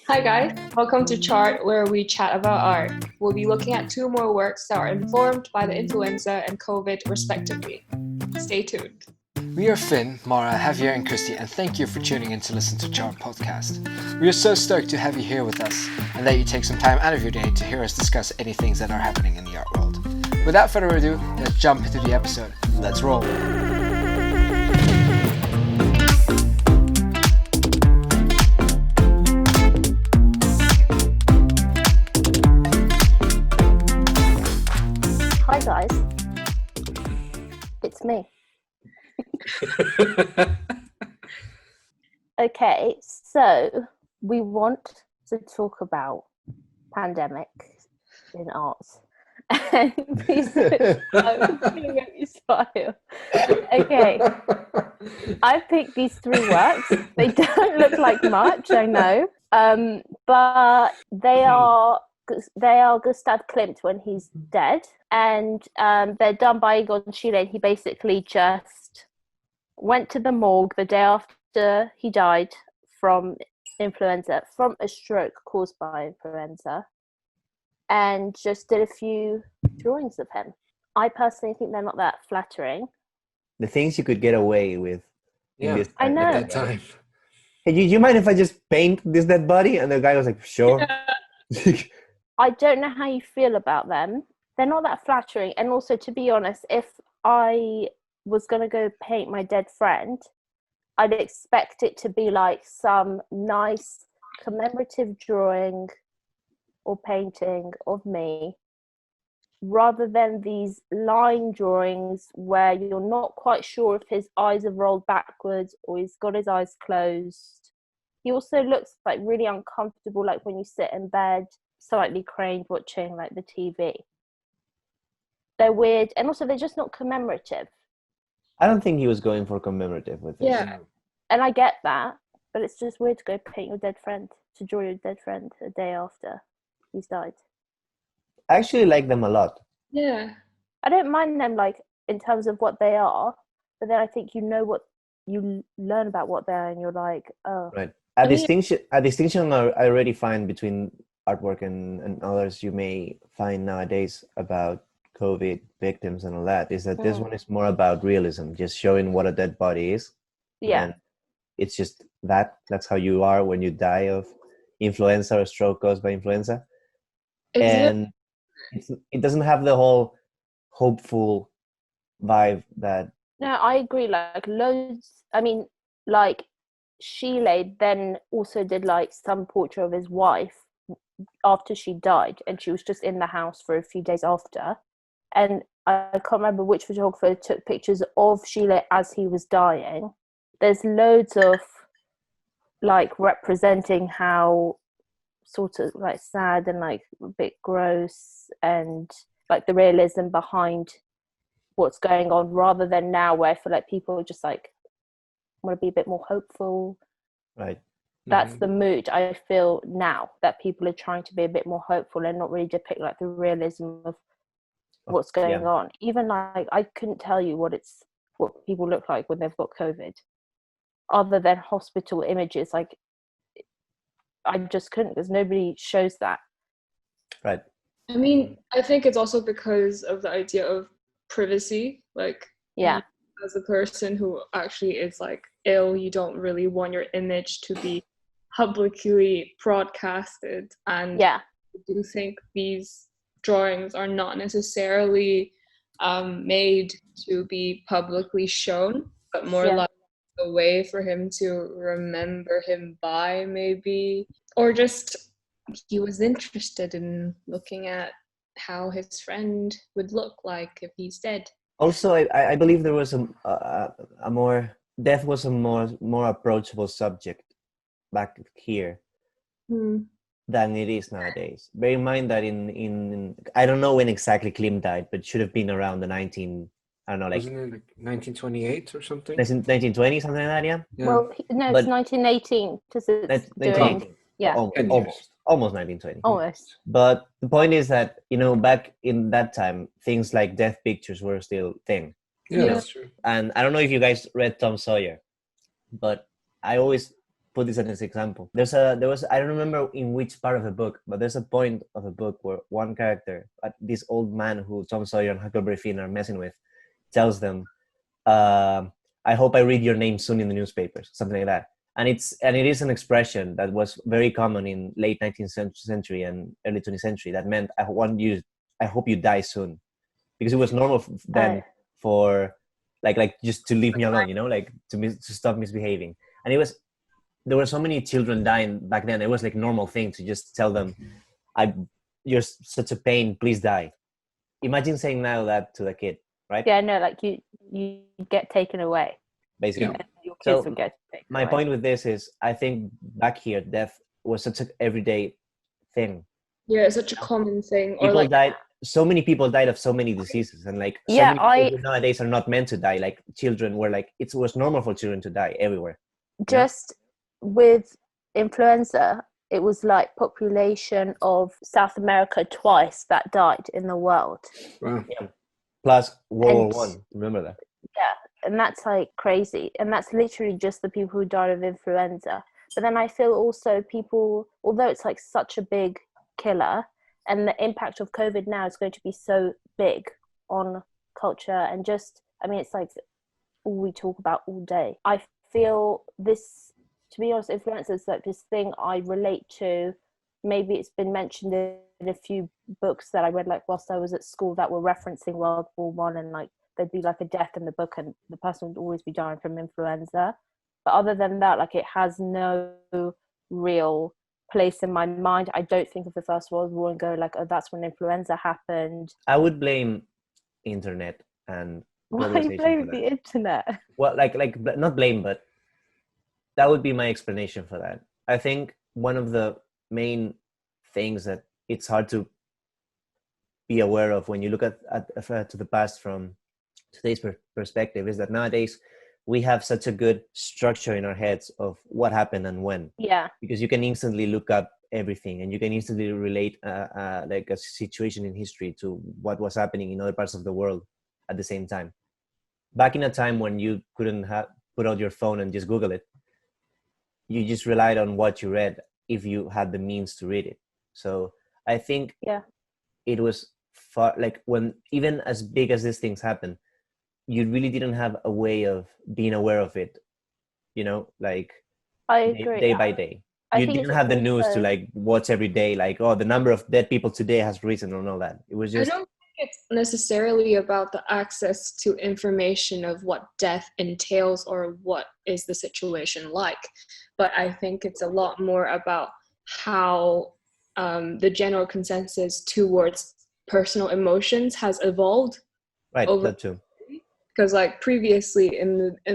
Hi guys, welcome to chART where we chat about art. We'll be looking at two more works that are informed by the influenza and COVID respectively. Stay tuned. We are Finn, Mara, Javier and Christy, and thank you for tuning in to listen to chART podcast. We are so stoked to have you here with us and that you take some time out of your day to hear us discuss any things that are happening in the art world. Without further ado, let's jump into the episode. Let's roll. Hi guys, it's me. Okay, so we want to talk about pandemic in arts. And please, I'm gonna make you smile. Okay, I picked these three works. They don't look like much, I know, but they are Gustav Klimt when he's dead, and they're done by Egon Schiele. He basically just went to the morgue the day after he died from influenza, from a stroke caused by influenza, and just did a few drawings of him. I personally think they're not that flattering. The things you could get away with. Yeah, this I know. at that time. Hey, you mind if I just paint this dead body? And the guy was like, sure. I don't know how you feel about them. They're not that flattering. And also, to be honest, if I was going to go paint my dead friend, I'd expect it to be like some nice commemorative drawing or painting of me, rather than these line drawings where you're not quite sure if his eyes have rolled backwards or he's got his eyes closed. He also looks like really uncomfortable, like when you sit in bed, slightly craned, watching like the TV. They're weird, and also they're just not commemorative. I don't think he was going for commemorative with this. Yeah. And I get that, but it's just weird to go paint your dead friend, to draw your dead friend a day after he's died. I actually like them a lot. Yeah. I don't mind them, like, in terms of what they are, but then I think you know what you learn about what they are, and you're like, oh. Right. A distinction I already find between artwork and others you may find nowadays about COVID victims and all that is that this one is more about realism, just showing what a dead body is. Yeah. And it's just that's how you are when you die of influenza or stroke caused by influenza. And it doesn't have the whole hopeful vibe that... No, I agree. Like loads. I mean, like Schiele then also did like some portrait of his wife after she died, and she was just in the house for a few days after. And I can't remember which photographer took pictures of Schiele as he was dying. There's loads of like representing how sort of like sad and like a bit gross, and like the realism behind what's going on, rather than now where I feel like people are just like want to be a bit more hopeful. Right. That's the mood I feel now, that people are trying to be a bit more hopeful and not really depict like the realism of what's going on. Even like I couldn't tell you what people look like when they've got COVID, other than hospital images. Like I just couldn't, because nobody shows that. Right. I mean, I think it's also because of the idea of privacy. Like, yeah, as a person who actually is like ill, you don't really want your image to be publicly broadcasted. And yeah, I do think these drawings are not necessarily made to be publicly shown, but more like a way for him to remember him by, maybe, or just he was interested in looking at how his friend would look like if he's dead. Also, I believe there was death was a more approachable subject back here than it is nowadays. Bear in mind that in I don't know when exactly Klim died, but it should have been around the 1928 or something? 1920, something like that, yeah? Well, no, it's 1918. Because it's 1918. Yeah. Almost 1920. Almost. But the point is that, back in that time, things like death pictures were still thing. Yeah, that's true. And I don't know if you guys read Tom Sawyer, but I always put this as an example. There was, I don't remember in which part of the book, but there's a point of the book where one character, this old man who Tom Sawyer and Huckleberry Finn are messing with, tells them, I hope I read your name soon in the newspapers, something like that. And it is an expression that was very common in late 19th century and early 20th century. That meant, I hope you die soon, because it was normal then for like just to leave me alone, like to stop misbehaving. And there were so many children dying back then. It was like normal thing to just tell them, you're such a pain, please die. Imagine saying now that to the kid, right? Yeah, no, like you get taken away. Basically. Yeah. Your kids would get taken my away. point with this is, I think back here, death was such an everyday thing. Yeah, it's such a common thing. People died. So many people died of so many diseases, and like so many people nowadays are not meant to die. Like children were like, it was normal for children to die everywhere. Just with influenza, it was like population of South America twice that died in the world. Wow. Yeah. Plus World War I. Remember that? Yeah, and that's like crazy. And that's literally just the people who died of influenza. But then I feel also people, although it's like such a big killer, and the impact of COVID now is going to be so big on culture and just, I mean, it's like all we talk about all day. I feel this, to be honest, influenza is like this thing I relate to. Maybe it's been mentioned in a few books that I read like whilst I was at school that were referencing World War One, and like there'd be like a death in the book and the person would always be dying from influenza. But other than that, like it has no real place in my mind. I don't think of the First World War and go like, oh, that's when influenza happened. I would blame internet and why are you blaming the internet? Well, like not blame, but that would be my explanation for that. I think one of the main things that it's hard to be aware of when you look at to the past from today's perspective is that nowadays we have such a good structure in our heads of what happened and when. Yeah. Because you can instantly look up everything and you can instantly relate like a situation in history to what was happening in other parts of the world at the same time. Back in a time when you couldn't put out your phone and just Google it, you just relied on what you read if you had the means to read it. So I think it was far, like when even as big as these things happen, you really didn't have a way of being aware of it, like I agree. Day by day. You didn't have the news to like watch every day, like, oh, the number of dead people today has risen or all that. It was just, I don't think it's necessarily about the access to information of what death entails or what is the situation like, but I think it's a lot more about how the general consensus towards personal emotions has evolved. Right, that too. Because like previously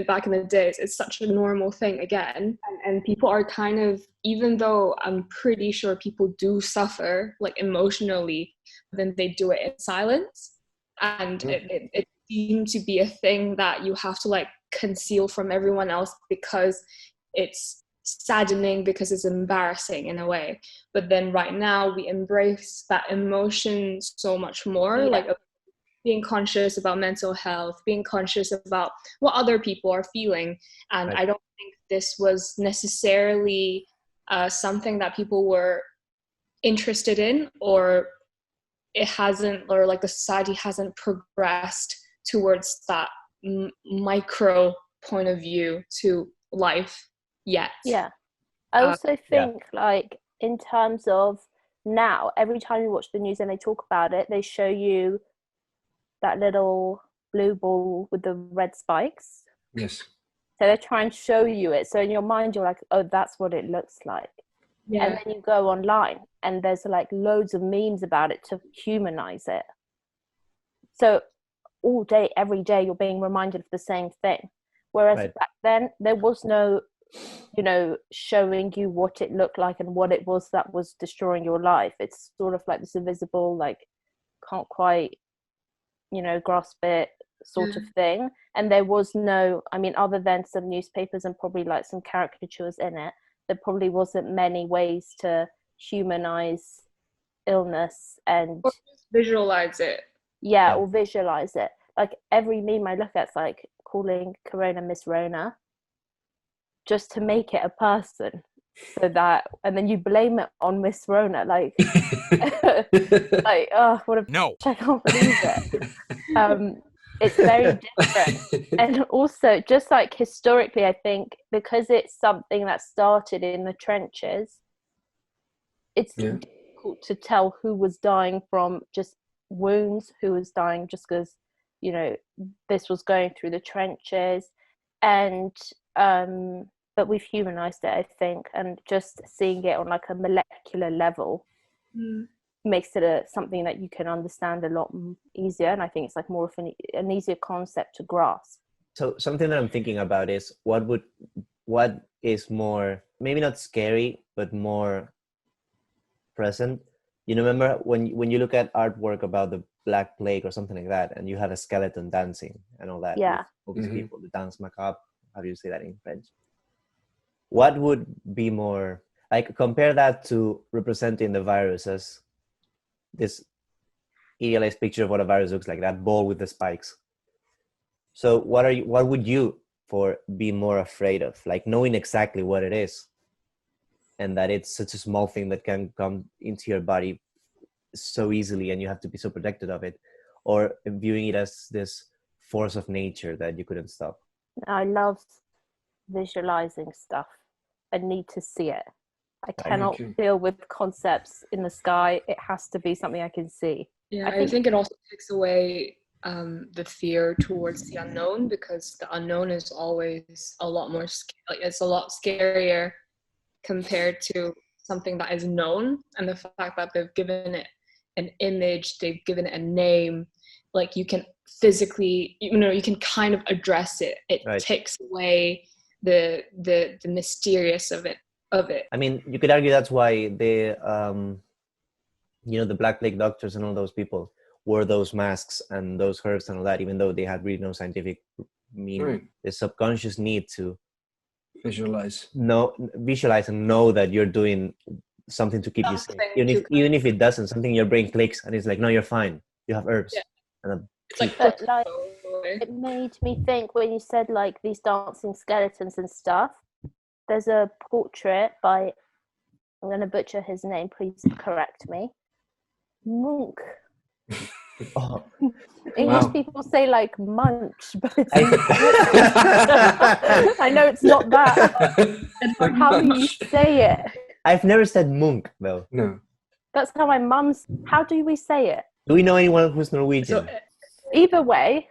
back in the days, it's such a normal thing again, and people are kind of, even though I'm pretty sure people do suffer like emotionally, then they do it in silence, and it seemed to be a thing that you have to like conceal from everyone else because it's saddening, because it's embarrassing in a way. But then right now we embrace that emotion so much more, like being conscious about mental health, being conscious about what other people are feeling. And I don't think this was necessarily something that people were interested in, or it hasn't, or like the society hasn't progressed towards that micro point of view to life yet. Yeah. I also think like in terms of now, every time you watch the news and they talk about it, they show you that little blue ball with the red spikes. Yes. So they're trying to show you it. So in your mind, you're like, oh, that's what it looks like. Yeah. And then you go online and there's like loads of memes about it to humanize it. So all day, every day, you're being reminded of the same thing. Whereas back then, there was no, showing you what it looked like and what it was that was destroying your life. It's sort of like this invisible, like, can't quite grasp it sort of thing. And there was no, I mean, other than some newspapers and probably like some caricatures in it, there probably wasn't many ways to humanize illness and or visualize it. Or visualize it. Like every meme I look at, it's like calling Corona Miss Rona. just to make it a person, so that, and then you blame it on Miss Rona, like like, oh, what a No. I can't believe it. It's very different. And also, just like historically, I think because it's something that started in the trenches, it's difficult to tell who was dying from just wounds, who was dying just because, you know, this was going through the trenches. And but we've humanized it, I think, and just seeing it on like a molecular level makes it something that you can understand a lot easier. And I think it's like more of an easier concept to grasp. So something that I'm thinking about is what is more, maybe not scary, but more present. You remember when you look at artwork about the Black Plague or something like that, and you have a skeleton dancing and all that. Yeah. All these people, the dance macabre, how do you say that in French? What would be more, like, compare that to representing the virus as this idealized picture of what a virus looks like, that ball with the spikes. So what would you be more afraid of? Like, knowing exactly what it is, and that it's such a small thing that can come into your body so easily and you have to be so protected of it, or viewing it as this force of nature that you couldn't stop? I love visualizing stuff. I need to see it. I cannot deal with concepts in the sky. It has to be something I can see. Yeah, I think it also takes away the fear towards the unknown, because the unknown is always a lot more it's a lot scarier compared to something that is known. And the fact that they've given it an image, they've given it a name, like you can physically, you can kind of address it. It takes away the mysterious of it. I mean, you could argue that's why the Black Plague doctors and all those people wore those masks and those herbs and all that, even though they had really no scientific meaning. The subconscious need to visualize and know that you're doing something to keep you safe. Even if it doesn't, something in your brain clicks and it's like, no, you're fine. You have herbs. Yeah. And it made me think when you said like these dancing skeletons and stuff. There's a portrait by, I'm going to butcher his name, please correct me, Munch. Oh. English people say like munch, but it's I know it's not that. How do you say it? I've never said Munch, though. No. That's how my mum's. How do we say it? Do we know anyone who's Norwegian? So, either way,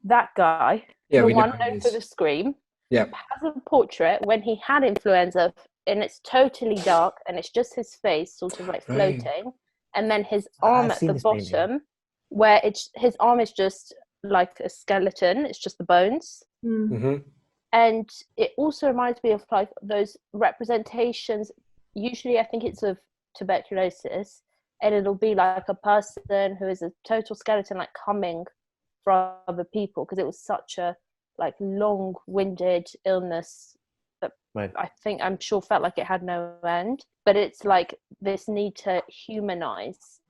that guy, the one known for the Scream, has a portrait when he had influenza, and it's totally dark, and it's just his face sort of like floating, and then his arm at the bottom, where his arm is just like a skeleton, it's just the bones. And it also reminds me of like those representations, usually I think it's of tuberculosis, and it'll be like a person who is a total skeleton, like coming from other people, because it was such a like long-winded illness that I'm sure felt like it had no end. But it's like this need to humanize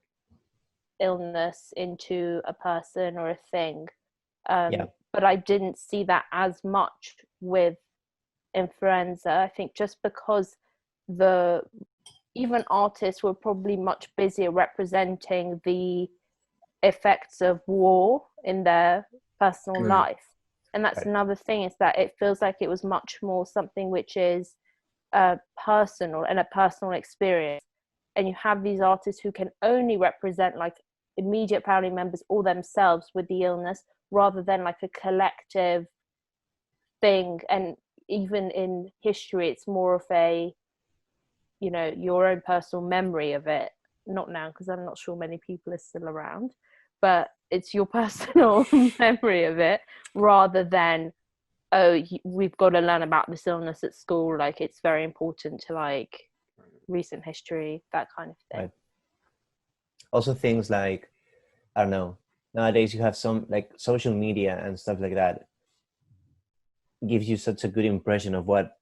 illness into a person or a thing. But I didn't see that as much with influenza. I think just because even artists were probably much busier representing the effects of war in their personal life. And that's another thing, is that it feels like it was much more something which is personal and a personal experience. And you have these artists who can only represent like immediate family members or themselves with the illness, rather than like a collective thing. And even in history, it's more of a, your own personal memory of it. Not now, because I'm not sure many people are still around, but it's your personal memory of it, rather than, we've got to learn about this illness at school, like it's very important to like recent history, that kind of thing. Also things like, I don't know, nowadays you have some like social media and stuff like that gives you such a good impression of what,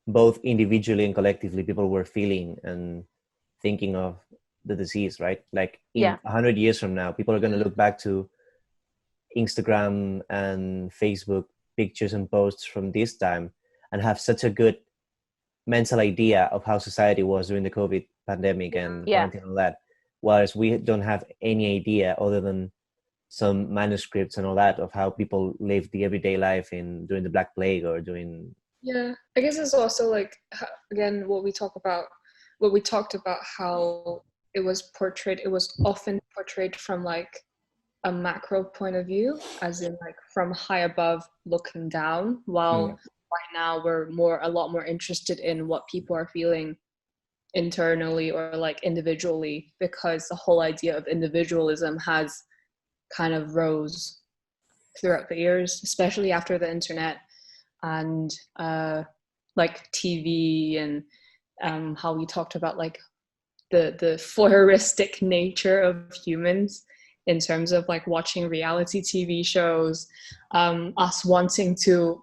both individually and collectively people were feeling and thinking of the disease, right? Like in 100 years from now, people are going to look back to Instagram and Facebook pictures and posts from this time, and have such a good mental idea of how society was during the COVID pandemic and quarantine and all that, whereas we don't have any idea other than some manuscripts and all that of how people lived the everyday life during the Black Plague or during. Yeah, I guess it's also like, again, what we talked about how it was often portrayed from like a macro point of view, as in like from high above looking down, while right now we're a lot more interested in what people are feeling internally or like individually, because the whole idea of individualism has kind of rose throughout the years, especially after the internet and like TV, and how we talked about like the voyeuristic nature of humans in terms of like watching reality TV shows, us wanting to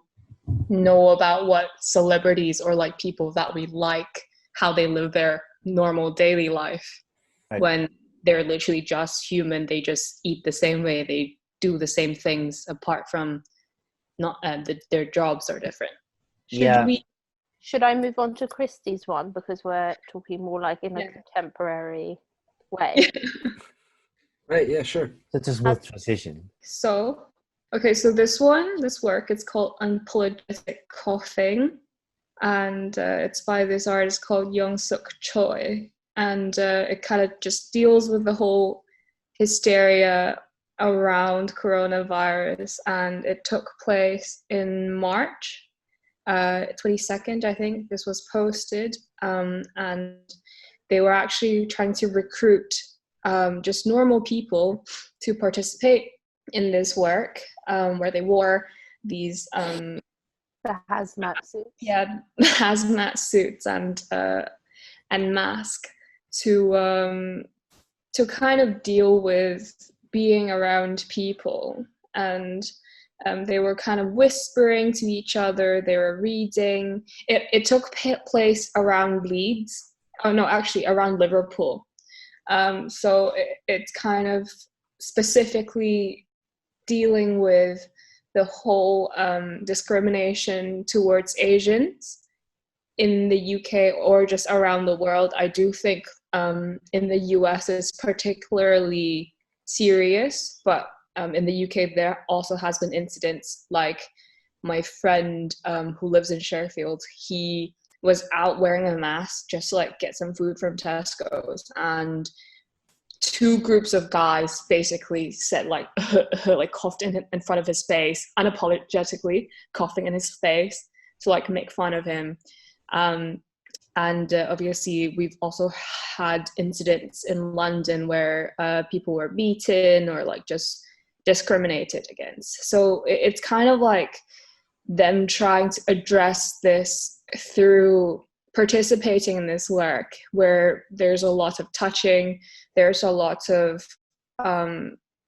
know about what celebrities or like people that we like, how they live their normal daily life, right, when they're literally just human. They just eat the same way, they do the same things, apart from not their jobs are different. Should I move on to Christie's one, because we're talking more like in a contemporary way? Right, yeah, sure. Such a smooth transition. So this work, it's called Unapologetic Coughing, and it's by this artist called Young-Suk Choi, and it kind of just deals with the whole hysteria around coronavirus, and it took place in March 22nd, I think this was posted, and they were actually trying to recruit just normal people to participate in this work, where they wore these the hazmat suits. Yeah, hazmat suits and mask to kind of deal with being around people, and they were kind of whispering to each other. They were reading. It took place around Leeds. Oh no, actually around Liverpool. So it's kind of specifically dealing with the whole discrimination towards Asians in the UK or just around the world. I do think in the US is particularly serious, but in the UK there also has been incidents, like my friend who lives in Sheffield, he was out wearing a mask just to like get some food from Tesco's, and two groups of guys basically said like like coughed in front of his face, unapologetically coughing in his face to like make fun of him. And obviously we've also had incidents in London where people were beaten or like just discriminated against. So it's kind of like them trying to address this through participating in this work, where there's a lot of touching, there's a lot of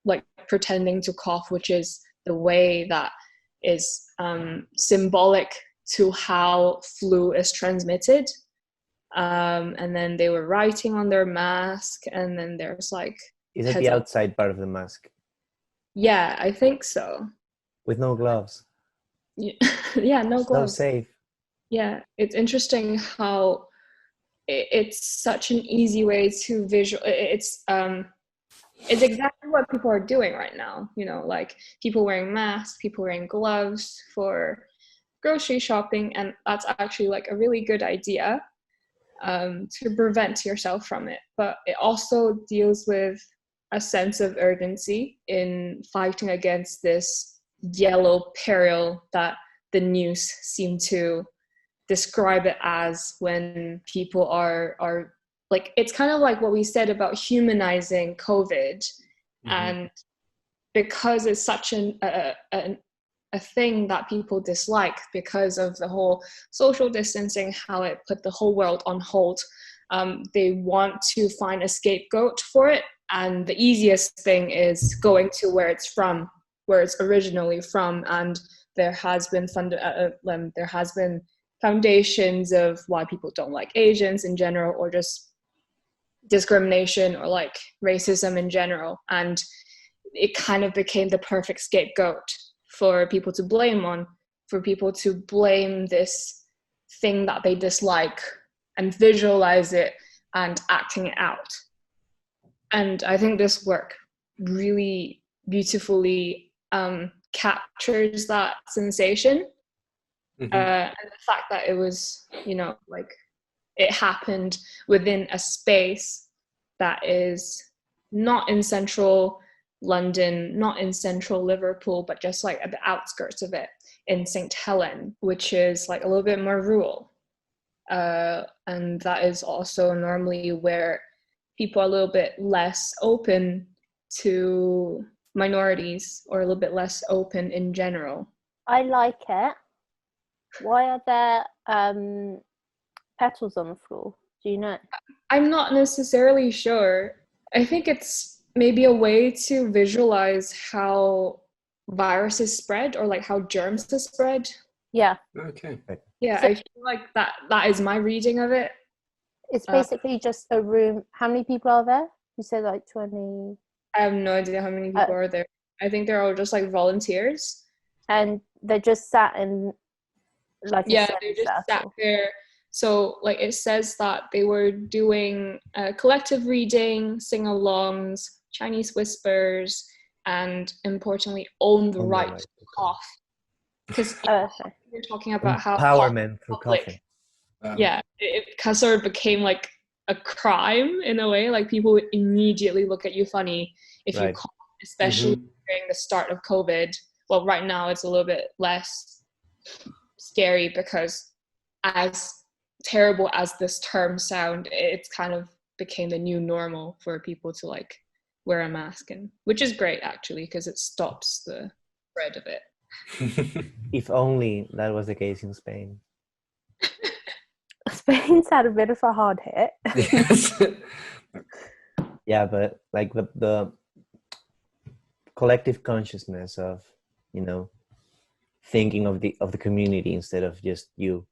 like pretending to cough, which is the way that is symbolic to how flu is transmitted. And then they were writing on their mask, and then there's like... Is it the outside part of the mask? Yeah, I think so. With no gloves? Yeah, no gloves. So safe. Yeah, it's interesting how it's such an easy way to visual. It's exactly what people are doing right now. You know, like people wearing masks, people wearing gloves for grocery shopping, and that's actually like a really good idea to prevent yourself from it. But it also deals with a sense of urgency in fighting against this yellow peril that the news seem to describe it as, when people are like, it's kind of like what we said about humanizing COVID. Mm-hmm. And because it's such a thing that people dislike because of the whole social distancing, how it put the whole world on hold, they want to find a scapegoat for it. And the easiest thing is going to where it's originally from. And there has been foundations of why people don't like Asians in general, or just discrimination or like racism in general. And it kind of became the perfect scapegoat for people to blame on. for people to blame this thing that they dislike and visualize it and acting it out. And I think this work really beautifully captures that sensation. And the fact that it was, like it happened within a space that is not in central London, not in central Liverpool, but just like at the outskirts of it in St. Helens, which is like a little bit more rural. And that is also normally where people are a little bit less open to minorities, or a little bit less open in general. I like it. Why are there petals on the floor? Do you know? I'm not necessarily sure. I think it's maybe a way to visualize how viruses spread, or like how germs spread. Yeah. Okay. Yeah, So, I feel like that is my reading of it. it's basically just a room. How many people are there? You said like 20. I have no idea how many people are there. I think they're all just like volunteers. And they just sat in like They just sat there. So like it says that they were doing collective reading, sing-alongs, Chinese whispers, and importantly, own the right to cough. Because we're talking about how empowerment through coughing. Yeah, it sort of became like a crime in a way. Like people would immediately look at you funny if you cough, especially during the start of COVID. Well, right now it's a little bit less scary because, as terrible as this term sound, it's kind of became the new normal for people to like wear a mask, and which is great actually, because it stops the spread of it. If only that was the case in Spain. Spain's had a bit of a hard hit. Yes. Yeah, but like the collective consciousness of, thinking of the community instead of just you,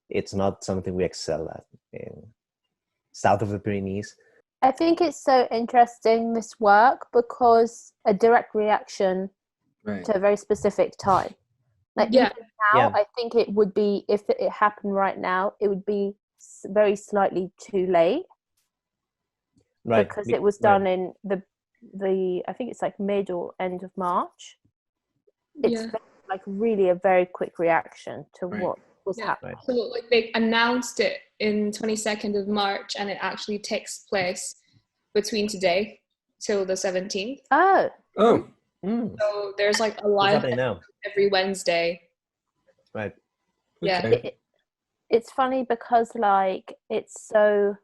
it's not something we excel at in south of the Pyrenees. I think it's so interesting, this work, because a direct reaction to a very specific time. Like even now, I think it would be, if it happened right now, it would be very slightly too late. Right. Because it was done in the I think it's like mid or end of March. It's like really a very quick reaction to what was happening. So like they announced it in 22nd of March, and it actually takes place between today till the 17th. Oh. So there's like a live every Wednesday. Right. Yeah. Okay. It's funny because like it's so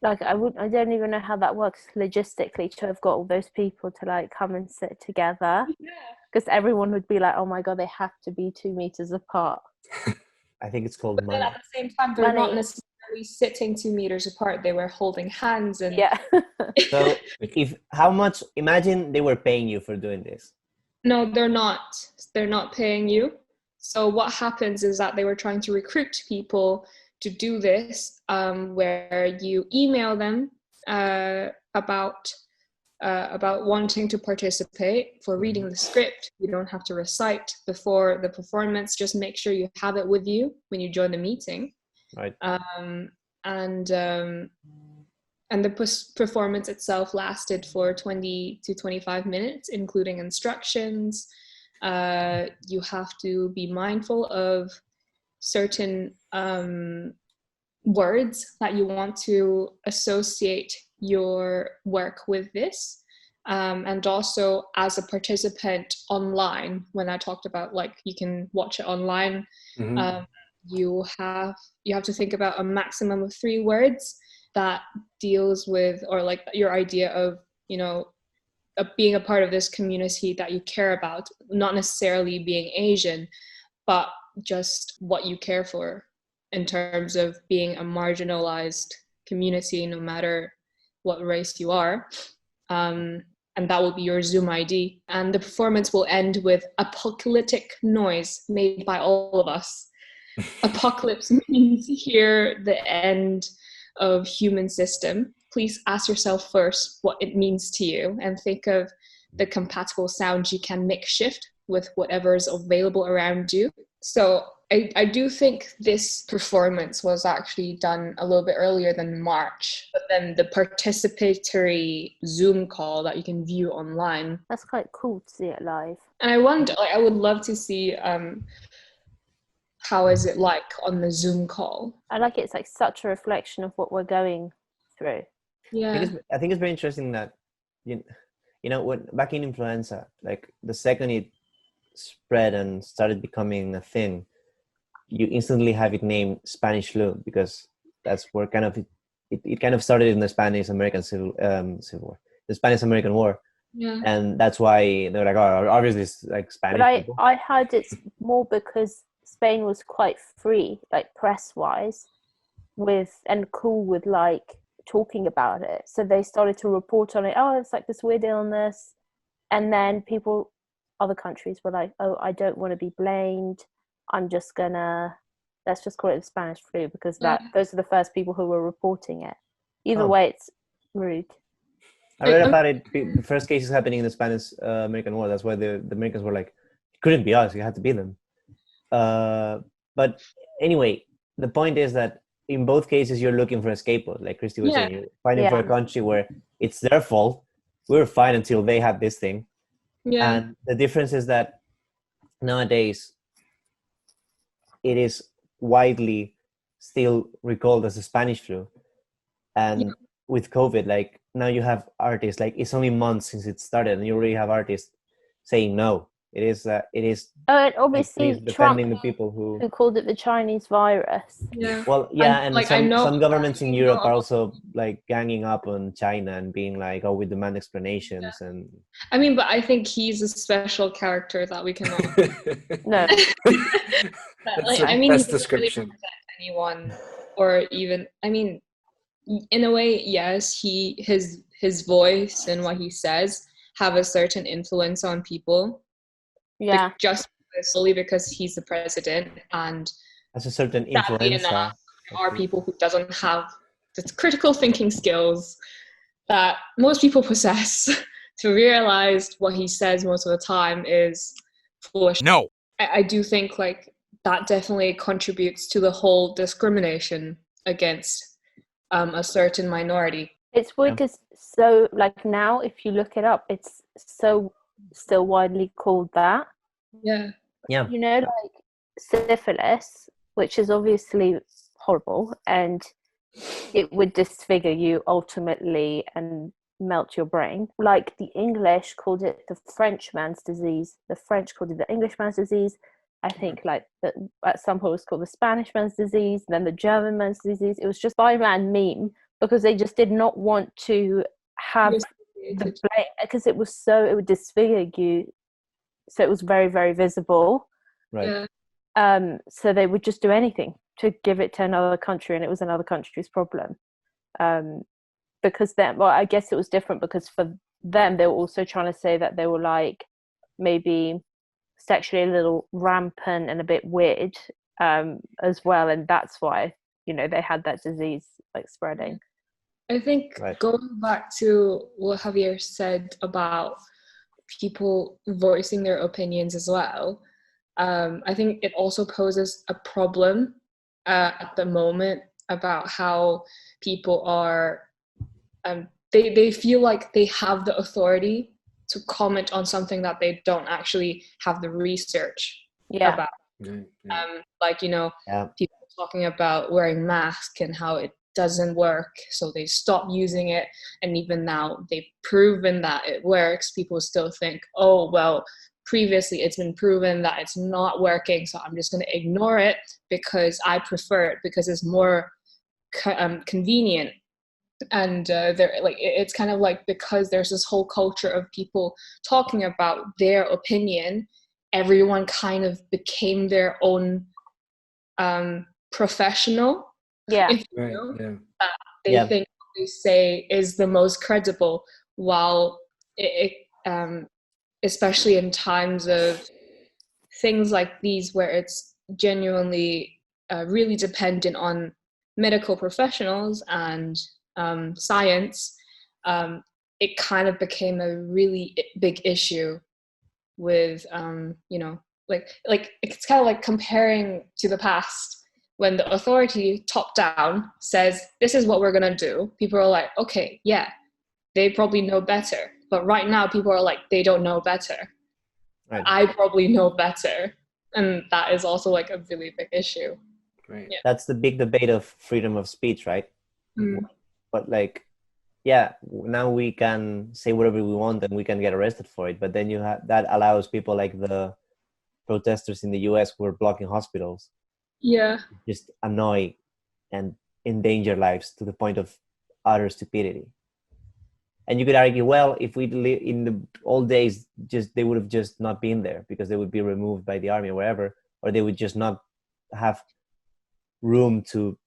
like I don't even know how that works logistically, to have got all those people to like come and sit together. Because everyone would be like, oh my god, they have to be 2 meters apart. I think it's called money. At the same time, they're not necessarily sitting 2 meters apart. They were holding hands and So imagine they were paying you for doing this. No, they're not. They're not paying you. So what happens is that they were trying to recruit people to do this, where you email them about wanting to participate, for reading the script. You don't have to recite before the performance. Just make sure you have it with you when you join the meeting. Right. And the performance itself lasted for 20 to 25 minutes, including instructions. You have to be mindful of certain words that you want to associate your work with this. And also as a participant online, when I talked about like you can watch it online, you have to think about a maximum of 3 words that deals with, or like your idea of, being a part of this community that you care about, not necessarily being Asian, but just what you care for in terms of being a marginalized community, no matter what race you are. And that will be your Zoom ID. And the performance will end with apocalyptic noise made by all of us. Apocalypse means here the end of human system. Please ask yourself first what it means to you, and think of the compatible sounds you can makeshift with whatever is available around you. So I do think this performance was actually done a little bit earlier than March, but then the participatory Zoom call that you can view online. That's quite cool to see it live. And I wonder, like, I would love to see how is it like on the Zoom call. I like it's like such a reflection of what we're going through. Yeah. I think it's very interesting that you know when back in influenza, like the second it spread and started becoming a thing, you instantly have it named Spanish flu, because that's where kind of it kind of started in the Spanish American Civil War, the Spanish American War. Yeah. And that's why they're like, oh, obviously it's like Spanish But people. I heard it's more because Spain was quite free, like press-wise, and cool with like talking about it. So they started to report on it. Oh, it's like this weird illness. And then other countries were like, oh, I don't want to be blamed. I'm just gonna, let's just call it the Spanish flu, because those are the first people who were reporting it. Either way, it's rude. I read about it. The first cases happening in the Spanish American War. That's why the Americans were like, it couldn't be us. It had to be them. But anyway, the point is that in both cases, you're looking for a scapegoat. Like Christy was saying, you're fighting for a country where it's their fault. We're fine until they have this thing. Yeah. And the difference is that nowadays, it is widely still recalled as the Spanish flu. And with COVID, like now you have artists, like it's only months since it started, and you already have artists saying no. It is. And obviously, like, Trump, defending the people who called it the Chinese virus. Yeah. Well, yeah, and like, some governments in Europe are also like ganging up on China and being like, "Oh, we demand explanations." Yeah. And I mean, but I think he's a special character that we cannot. No. I mean, best he doesn't really description. represent anyone, or even. I mean, in a way, yes, his voice and what he says have a certain influence on people. Yeah. Just solely because he's the president, and that's a certain sadly influenza. enough, there are people who doesn't have the critical thinking skills that most people possess to realize what he says most of the time is foolish. No. I do think like that definitely contributes to the whole discrimination against a certain minority. It's weird because so like now if you look it up, it's so still widely called that. Yeah. You know, like syphilis, which is obviously horrible, and it would disfigure you ultimately and melt your brain. Like the English called it the Frenchman's disease. The French called it the Englishman's disease. I think like at some point it was called the Spanish man's disease, and then the German man's disease. It was just by man meme because they just did not want to have the blame, because it would disfigure you. So it was very, very visible. Right. So they would just do anything to give it to another country, and it was another country's problem. Because then, well, I guess it was different because for them, they were also trying to say that they were like maybe sexually a little rampant and a bit weird as well, and that's why they had that disease like spreading. I think going back to what Javier said about people voicing their opinions as well, I think it also poses a problem at the moment about how people are they feel like they have the authority to comment on something that they don't actually have the research about. Like people talking about wearing masks and how it doesn't work, so they stop using it, and even now they've proven that it works, people still think, oh well, previously it's been proven that it's not working, so I'm just going to ignore it because I prefer it because it's more convenient. And it's kind of like, because there's this whole culture of people talking about their opinion, everyone kind of became their own professional. If you know, that they think what they say is the most credible, while it especially in times of things like these where it's genuinely really dependent on medical professionals and science, it kind of became a really big issue with like it's kind of like comparing to the past. When the authority top down says this is what we're gonna do, people are like, okay, yeah, they probably know better. But right now people are like, they don't know better. Right. I probably know better. And that is also like a really big issue. Great. Yeah. That's the big debate of freedom of speech, right? But like, yeah, now we can say whatever we want and we can get arrested for it. But then that allows people like the protesters in the US who are blocking hospitals, just annoy and endanger lives to the point of utter stupidity. And you could argue, well, if we live in the old days, they would have just not been there because they would be removed by the army or wherever, or they would just not have room to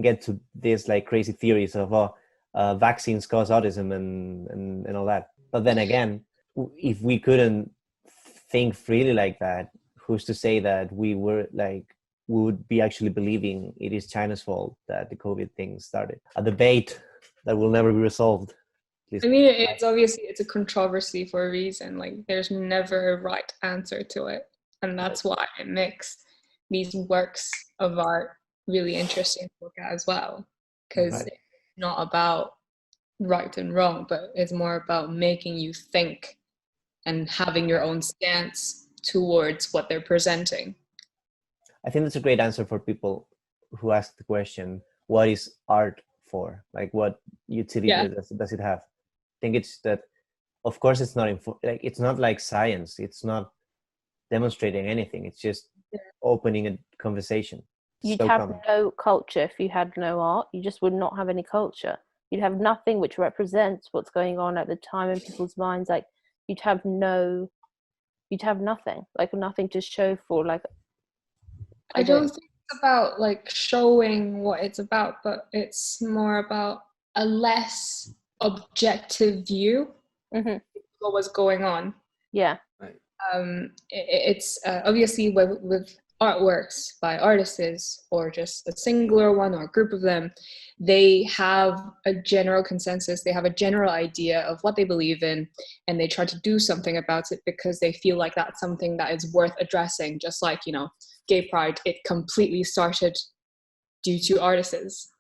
get to this like crazy theories of vaccines cause autism and all that. But then again, if we couldn't think freely like that, who's to say that we would be actually believing it is China's fault that the COVID thing started? A debate that will never be resolved. I mean, it's obviously, it's a controversy for a reason. Like, there's never a right answer to it. And that's why it makes these works of art really interesting to look at as well. Because it's not about right and wrong, but it's more about making you think and having your own stance towards what they're presenting. I think that's a great answer for people who ask the question, what is art for? Like, what utility does it have? I think it's that, of course, it's not it's not like science. It's not demonstrating anything. It's just opening a conversation. You'd have no culture if you had no art. You just would not have any culture. You'd have nothing which represents what's going on at the time in people's minds. Like, you'd have nothing, like nothing to show for. Like, I don't think it's about like showing what it's about, but it's more about a less objective view of what was going on. Yeah. It's obviously with artworks by artists or just a singular one or a group of them, they have a general consensus, they have a general idea of what they believe in, and they try to do something about it because they feel like that's something that is worth addressing. Just like, gay pride, it completely started due to artists.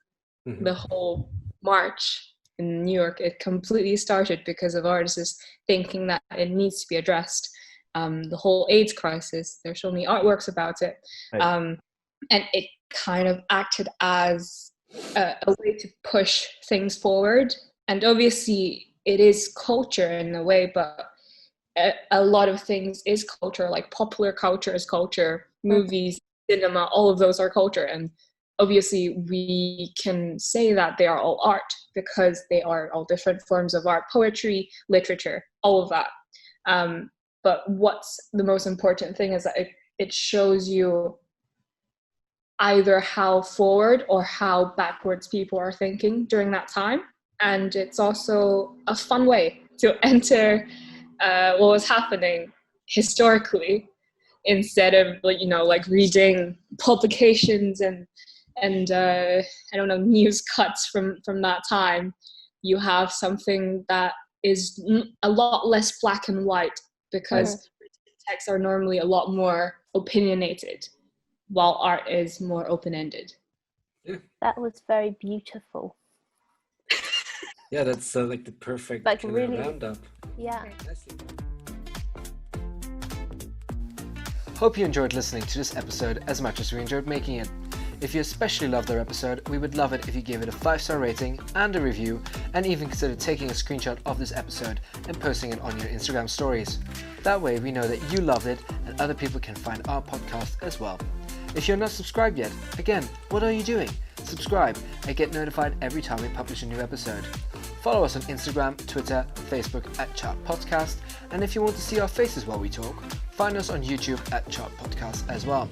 The whole march in New York, it completely started because of artists thinking that it needs to be addressed. The whole AIDS crisis, there's so many artworks about it. And it kind of acted as a way to push things forward. And obviously it is culture in a way, but a lot of things is culture, like popular culture is culture, movies, cinema, all of those are culture. And obviously we can say that they are all art because they are all different forms of art, poetry, literature, all of that. But what's the most important thing is that it shows you either how forward or how backwards people are thinking during that time. And it's also a fun way to enter what was happening historically, instead of like reading publications and I don't know, news cuts from that time. You have something that is a lot less black and white, because texts are normally a lot more opinionated, while art is more open-ended. That was very beautiful. Yeah, that's like the perfect like kind really of roundup. Yeah. Hope you enjoyed listening to this episode as much as we enjoyed making it. If you especially loved our episode, we would love it if you gave it a 5-star rating and a review, and even consider taking a screenshot of this episode and posting it on your Instagram stories. That way we know that you loved it and other people can find our podcast as well. If you're not subscribed yet, again, what are you doing? Subscribe and get notified every time we publish a new episode. Follow us on Instagram, Twitter, Facebook at chART Podcast, and if you want to see our faces while we talk, find us on YouTube at chART Podcast as well.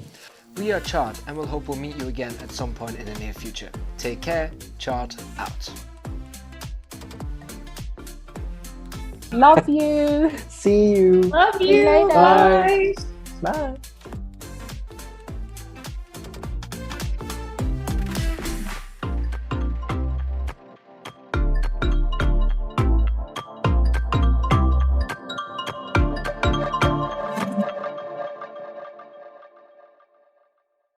We are chART, and we'll hope we'll meet you again at some point in the near future. Take care, chART out. Love you. See you. Love See you you. later. Bye. Bye.